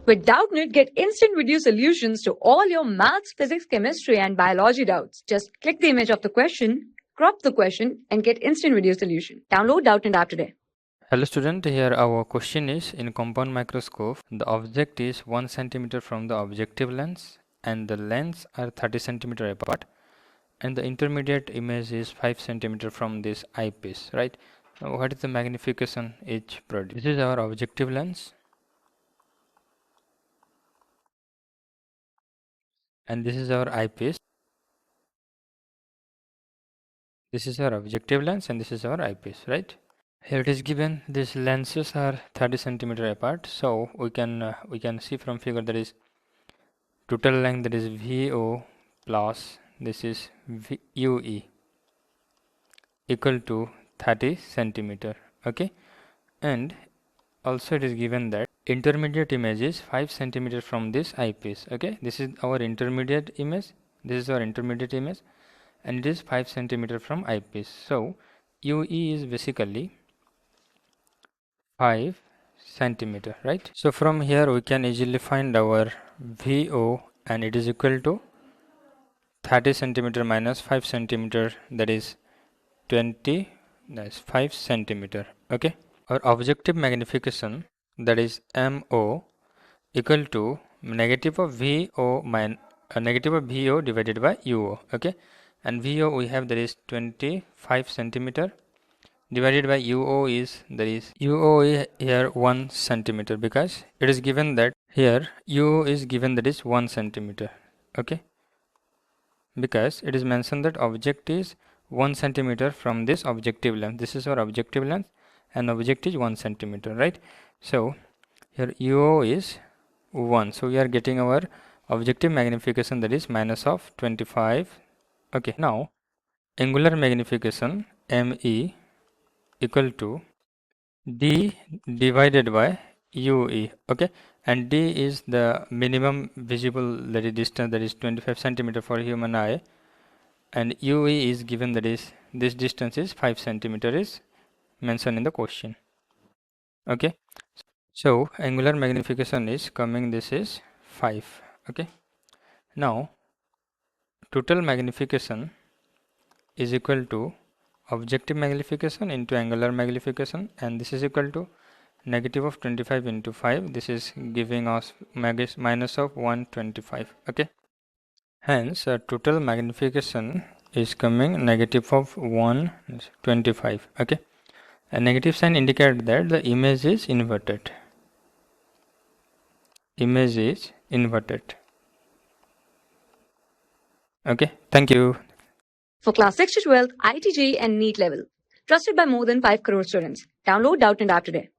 With Doubtnut, get instant video solutions to all your maths, physics, chemistry, and biology doubts. Just click the image of the question, crop the question, and get instant video solution. Download Doubtnut app today. Hello student, here our question is, in compound microscope the object is 1 centimeter from the objective lens and the lens are 30 centimeter apart and the intermediate image is 5 centimeter from this eyepiece, right? Now what is the magnification each produce? This is our objective lens and this is our eyepiece. This is our objective lens and this is our eyepiece, right? Here it is given these lenses are 30 centimeter apart, so we can see from figure that is total length, that is VO plus this is UE equal to 30 centimeter. Okay, and also it is given that intermediate image is 5 centimeter from this eyepiece. Okay, this is our intermediate image, this is our intermediate image, and it is 5 centimeter from eyepiece. So UE is basically 5 centimeter, right? So from here we can easily find our VO, and it is equal to 30 centimeter minus 5 centimeter, that is 20, that's 5 centimeter. Okay, our objective magnification, that is MO, equal to negative of VO minus negative of VO divided by UO. Okay, and VO we have, that is 25 centimeter divided by UO is, that is UO is here 1 centimeter, because it is given that here UO is given, that is 1 centimeter. Okay, because it is mentioned that object is 1 centimeter from this objective length. This is our objective length and object is 1 centimeter, right? So here UO is 1, so we are getting our objective magnification, that is minus of 25. Okay, now angular magnification ME equal to D divided by UE. Okay, and D is the minimum visible, that is distance, that is 25 centimeter for human eye, and UE is given, that is this distance is 5 centimeter is mentioned in the question. Okay, so angular magnification is coming, this is 5. Okay, now total magnification is equal to objective magnification into angular magnification, and this is equal to negative of 25 into 5. This is giving us minus of 125. Okay, hence total magnification is coming negative of 125. Okay, a negative sign indicates that the image is inverted. Image is inverted. Okay, thank you. For class 6 to 12, IIT JEE and NEET level. Trusted by more than 5 crore students. Download Doubtnut app today.